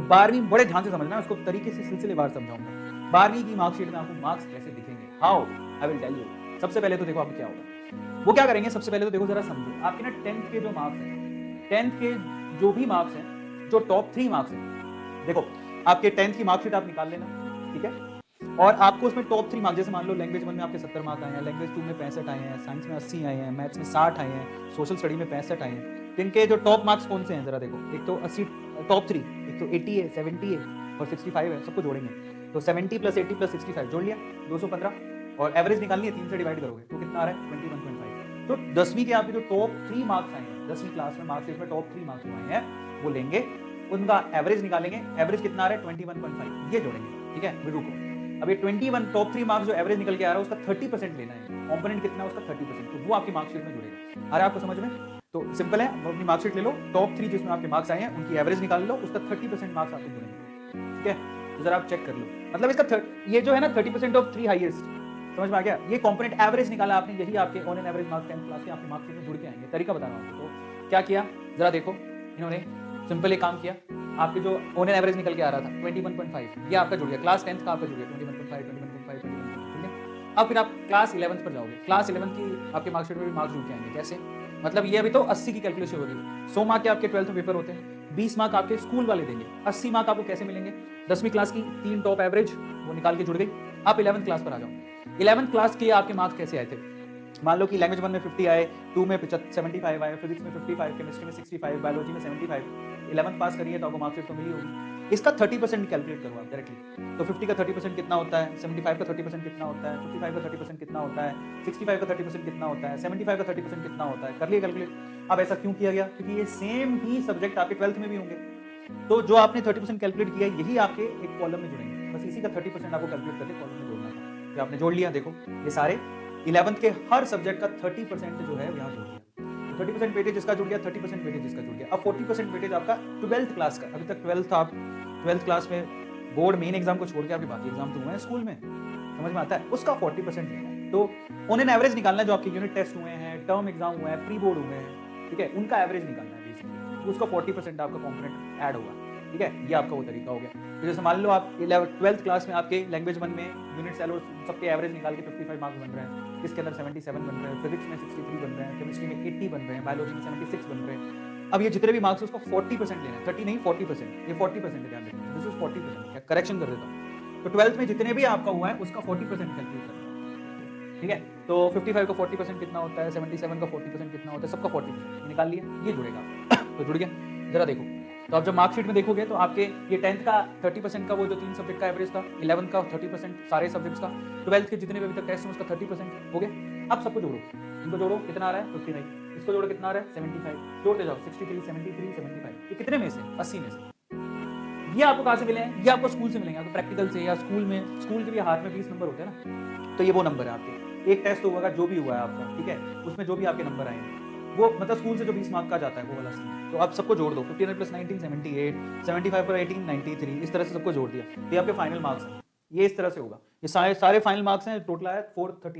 12वीं बड़े ध्यान से समझना, उसको तरीके से सिलसिलेवार समझाऊंगा। 12वीं की मार्कशीट में आपको मार्क्स कैसे दिखेंगे, how I will tell you. सबसे पहले तो देखो आपको क्या होगा, वो क्या करेंगे, सबसे पहले तो देखो जरा समझो, आपके ना 10th के जो मार्क्स हैं, 10th के जो भी मार्क्स हैं, जो टॉप 3 मार्क्स हैं, देखो आपके 10th की मार्कशीट आप निकाल लेना, ठीक है। और आपको उसमें टॉप 3 मार्क्स, जैसे मान लो लैंग्वेज 1 में आपके 70 मार्क्स आए हैं, लैंग्वेज 2 में 65 आए हैं, साइंस में 80 आए हैं, मैथ्स में 60 आए हैं, सोशल स्टडी में 65 आए हैं। तो इनके जो टॉप मार्क्स कौन से हैं जरा देखो, एक तो 80 टॉप 3, एक तो 80 है, 70 है और 65 है, सबको जोड़ेंगे तो 70 + 80 + 65 जोड़ लिया 215, और एवरेज निकालनी है, 3 से डिवाइड करोगे तो कितना आ रहा है 21.5। तो 10वीं के आपके जो टॉप 3 मार्क्स आए हैं, 10वीं क्लास में मार्कशीट में टॉप 3 मार्क्स आए हैं, वो लेंगे, उनका एवरेज निकालेंगे, एवरेज कितना आ रहा है 21.5, ये जोड़ेंगे, ठीक है। रुको, अब ये 21 टॉप 3 मार्क्स जो एवरेज निकल के आ रहा है उसका 30% लेना है, कंपोनेंट कितना है उसका 30%, तो वो आपकी मार्कशीट में जुड़ेगा। आ रहा है आपको समझ में? तो सिंपल है, अपनी मार्कशीट ले लो, टॉप 3 जिसमें आपके मार्क्स आए हैं उनकी एवरेज निकाल लो, उसका 30% मार्क्स आपको जुड़ेंगे, ठीक है। तो जरा आप चेक कर लो, मतलब इसका ये जो है ना 30% ऑफ 3 हाईएस्ट, समझ में आ गया? ये कंपोनेंट एवरेज निकाला आपने, यही आपके on an average marks 10th class के आपकी मार्कशीट में जुड़ के आएंगे। तरीका बता रहा हूं आपको। तो क्या किया जरा देखो, इन्होंने सिंपल एक काम किया, आपके जो ऑन एन एवरेज निकल के आ रहा था 21.5, ये आपका जुड़ गया, क्लास 10th का आपका जुड़ गया 21.5, 21.5, 21.5, ठीक है। अब फिर आप क्लास 11th पर जाओगे, क्लास 11th की आपके मार्कशीट में भी मार्क्स जुड़ के आएंगे। कैसे? मतलब ये अभी तो 80 की कैलकुलेशन हो रही है, 100 मार्क के आपके 12th में पेपर होते हैं, 20 मार्क आपके स्कूल वाले देंगे, 80 मार्क आपको कैसे मिलेंगे? 10वीं क्लास की 3 टॉप एवरेज वो निकाल के जुड़ गई। आप 11th क्लास पर आ जाओ, 11th क्लास के आपके मार्क्स कैसे आए थे? मान लो कि लैंग्वेज 1 में 50 आए, 2 में 75 आए, फिजिक्स में 55, केमिस्ट्री में 65, बायोलॉजी में 75, 11th पास करिए तो आपको मार्कशीट तो मिली होगी। इसका 30% कैलकुलेट करो आप डायरेक्टली, तो 50 का 30% कितना होता है, 75 का 30% कितना होता है, 55 का 30% कितना होता है, 65 का 30% कितना होता है, 75 का 30% कितना होता है, कर लिया कैलकुलेट। अब ऐसा क्यों किया गया? क्योंकि ये सेम ही सब्जेक्ट आपके 12th में भी होंगे, तो जो आपने 30% कैलकुलेट किया यही आपके एक कॉलम में जुड़ेंगे, बस इसी का 30% आपको कैलकुलेट करके कॉलम में जोड़ना था, जो आपने जोड़ लिया। देखो ये सारे 11th के हर सब्जेक्ट का 30% जो है यहाँ जोड़ दिया, तो 30% वेटेज इसका जुड़ गया, 30% वेटेज इसका जुड़ गया। अब 40% वेटेज आपका 12th क्लास का, अभी तक 12th आप 12th क्लास में बोर्ड मेन एग्जाम को छोड़ के आपके बाकी एग्जाम तो हुए हैं स्कूल में, समझ में आता है, उसका 40% लेना है। तो ऑन एन एवरेज निकालना है, जो आपके यूनिट टेस्ट हुए हैं, टर्म एग्जाम हुए हैं, प्री बोर्ड हुए हैं, ठीक है, उनका एवरेज निकालना है बेसिकली, तो उसका 40% आपका कॉम्पोनेंट ऐड होगा, ठीक है। ये आपका वो तरीका हो गया। तो जैसे मान लो आप 12th क्लास में आपके लैंग्वेज 1 में यूनिट सेल और सबके एवरेज निकाल के 55 मार्क्स बन रहे हैं, इसके अंदर 77 बन रहे हैं, फिजिक्स में 63 बन रहे हैं, केमिस्ट्री में 80 बन रहे हैं, बायोलॉजी में 76 बन रहे हैं। अब ये जितने भी मार्क्स उसका 40% लेना है, 30 नहीं 40%, ये 40% है, ध्यान रखना, दिस इज 40%, करेक्शन कर देता हूँ। तो 12th में जितने भी आपका हुआ है उसका 40% कैलकुलेट करना है, ठीक है। तो 55 का 40% कितना होता है, 77 का 40% कितना होता है, सबका 40% निकाल लिया, ये जुड़ेगा। तो जुड़ गया, जरा देखो, तो आप जब मार्कशीट में देखोगे तो आपके ये 10th का 30% का वो जो 3 सब्जेक्ट का एवरेज था, 11th का 30% सारे सब्जेक्ट्स का, 12th के जितने भी अभी तक टेस्ट हैं उसका 30% हो गया। अब सबको जोड़ो, इनको जोड़ो, कितना आ रहा है 59, इसको जोड़ो कितना आ रहा है 75, जोड़ते जाओ 63, 73, 75, ये कितने में से? 80 में से। ये आपको कहाँ से मिले हैं? ये आपको स्कूल से मिलेंगे, आपको प्रैक्टिकल से, या स्कूल में, स्कूल के भी हाथ में 20 नंबर होते हैं ना, तो ये वो नंबर है आपके, एक टेस्ट होगा जो भी हुआ है आपका, ठीक है, उसमें जो भी आपके नंबर आए हैं वो मतलब स्कूल से जो 20 मार्क का जाता है वो वाला सीन। तो आप सबको जोड़ दो, 59 + 19 78, 75 पर 18 93, इस तरह से सबको जोड़ दिया, ये आपके फाइनल मार्क्स हैं। ये इस तरह से होगा, ये सारे फाइनल मार्क्स हैं, टोटल आया 430।